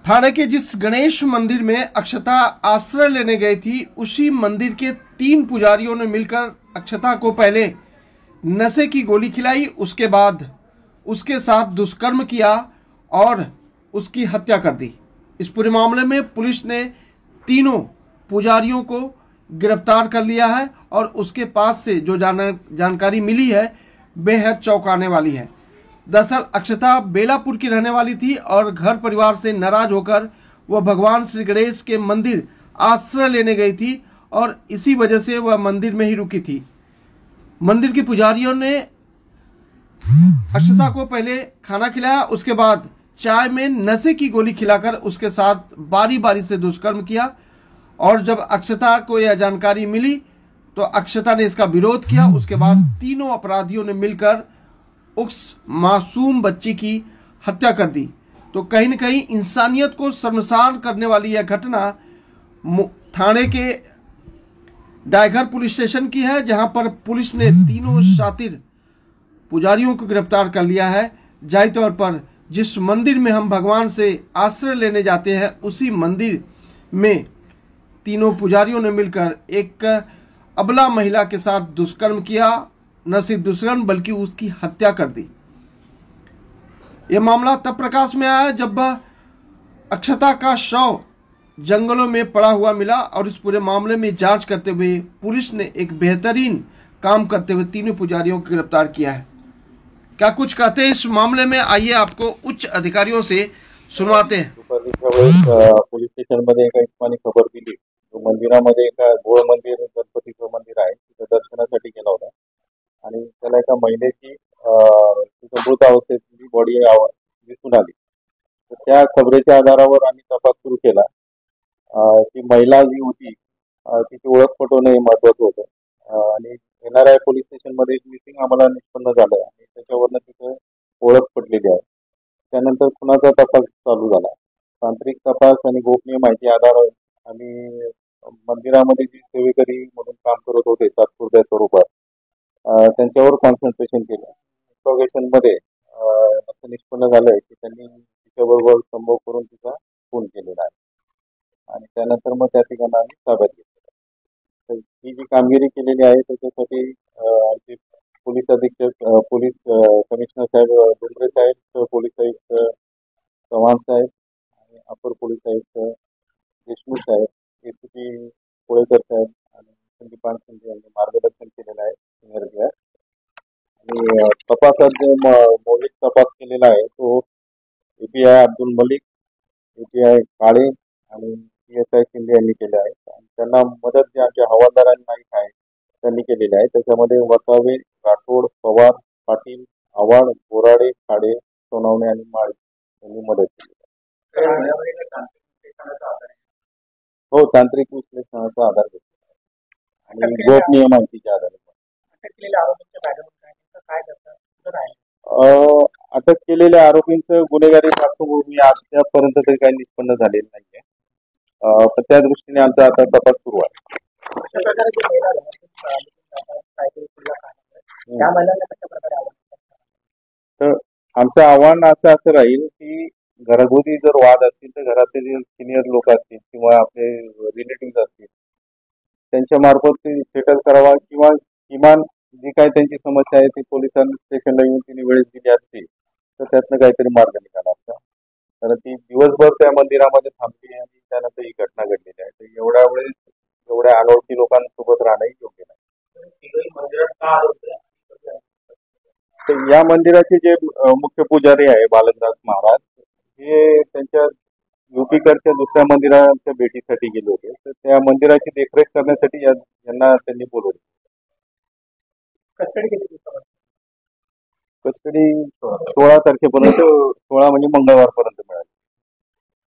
थाने के जिस गणेश मंदिर में अक्षता आश्रय लेने गई थी, उसी मंदिर के 3 पुजारियों ने मिलकर अक्षता को पहले नशे की गोली खिलाई, उसके बाद उसके साथ दुष्कर्म किया और उसकी हत्या कर दी। इस पूरे मामले में पुलिस ने तीनों पुजारियों को गिरफ्तार कर लिया है और उसके पास से जो जानकारी मिली है बेहद चौंकाने वाली है। दरअसल अक्षता बेलापुर की रहने वाली थी और घर परिवार से नाराज होकर वह भगवान श्री गणेश के मंदिर आश्रय लेने गई थी और इसी वजह से वह मंदिर में ही रुकी थी। मंदिर के पुजारियों ने अक्षता को पहले खाना खिलाया, उसके बाद चाय में नशे की गोली खिलाकर उसके साथ बारी बारी से दुष्कर्म किया और जब अक्षता को यह जानकारी मिली तो अक्षता ने इसका विरोध किया। उसके बाद तीनों अपराधियों ने मिलकर उस मासूम बच्ची की हत्या कर दी। तो कहीं न कहीं इंसानियत को शर्मसार करने वाली यह घटना थाने के डायघर पुलिस स्टेशन की है, जहां पर पुलिस ने तीनों शातिर पुजारियों को गिरफ्तार कर लिया है। जाहिर तौर पर जिस मंदिर में हम भगवान से आश्रय लेने जाते हैं, उसी मंदिर में तीनों पुजारियों ने मिलकर एक अबला महिला के साथ दुष्कर्म किया। न सिर्फ दुष्कर्म बल्कि उसकी हत्या कर दी। यह मामला तब प्रकाश में आया जब अक्षता का शव जंगलों में पड़ा हुआ मिला और इस पूरे मामले में जांच करते हुए पुलिस ने एक बेहतरीन काम करते हुए तीनों पुजारियों को गिरफ्तार किया है। क्या कुछ कहते हैं इस मामले में, आइए आपको उच्च अधिकारियों से सुनवाते हैं। पोलीस स्टेशन मध्ये एका इस्मानी खबर दिली। मंदिरामध्ये एका गोळ मंदिर गणपतीचं मंदिर आहे, तिथे दर्शनासाठी गेला होता आणि त्याला एका महिलेची मृत अवस्थेतली बॉडी दिसून आली। तर त्या खबरेच्या आधारावर आम्ही तपास सुरू केला। ती महिला जी होती तिची ओळख पटवणे महत्त्वाचं होतं आणि NRI पोलीस स्टेशन मध्ये मिसिंग आम्हाला निष्पन्न झालं आणि त्याच्यावरनं तिथे ओळख पटलेली आहे। त्यानंतर खुनाचा तपास चालू झाला। तांत्रिक तपास आणि गोपनीय माहिती आधारावर आम्ही मंदिरामध्ये जी सेवेकरी म्हणून काम करत होते तात्पुरत्या स्वरूपात त्यांच्यावर कॉन्सन्ट्रेशन केलं। इंट्रोगेशन मध्ये असं निष्पन्न झालंय की त्यांनी तिच्याबरोबर संभोग करून तिचा खून केलेला आहे आणि त्यानंतर मग त्या ठिकाणी आम्ही ताब्यात घेतलं। तर ही जी कामगिरी केलेली आहे त्याच्यासाठी आमचे पोलीस अधीक्षक पोलीस कमिशनर साहेब डोंगरे साहेब, पोलीस आयुक्त चव्हाण साहेब आणि अपर पोलीस आयुक्त देशमुख साहेब, ACP कोळेकर साहेब आणि संदीपान शिंदे यांनी मार्गदर्शन केलेलं आहे सिनियर आणि तपासात जो मौलिक तपास केलेला आहे तो API अब्दुल मलिक, API काळे आणि PSI शिंदे यांनी केले आहे आणि त्यांना मदत जे आमच्या हवालदार आणि नाईक आहे त्यांनी केलेली आहे। त्याच्यामध्ये वसावे, राठोड, पवार, पाटील, आव्हाड, बोराडे, खाडे, सोनवणे आणि माळी यांनी मदत केली आहे। हो, तांत्रिक विश्लेषणाचा आधार घेतला आणि गोपनीय माहितीच्या आधारे अटक केलेल्या आरोपींचं गुन्हेगारी पार्श्वभूमी आजपर्यंत तरी काही निष्पन्न झालेलं नाहीये, पण त्या दृष्टीने आमचा आता तपास सुरू आहे। तर आमचं आव्हान असं राहील की घरगुती जर वाद असतील तर घरातील सिनियर लोक असतील किंवा आपले रिलेटिव्ह असतील त्यांच्या मार्फत ते सेटल करावा किंवा किमान जी काही त्यांची समस्या आहे ती पोलिसांनी स्टेशनला येऊन तिने वेळेस दिली असती तर त्यातनं काहीतरी मार्ग निघाला असता। कारण ती दिवसभर त्या मंदिरामध्ये थांबली आणि त्यानंतर ही घटना घडलेली आहे। तर एवढ्या वेळेस एवढ्या अनोळखी लोकांसोबत राहणं योग्य नाही। तर या मंदिराचे जे मुख्य पुजारी आहे बालकदास महाराज हे त्यांच्या युपीकडच्या दुसऱ्या मंदिराच्या भेटीसाठी गेले होते। तर त्या मंदिराची देखरेख करण्यासाठी यांना त्यांनी बोलवले। कस्टडी 16 तारखेपर्यंत, 16 म्हणजे मंगळवारपर्यंत मिळाली।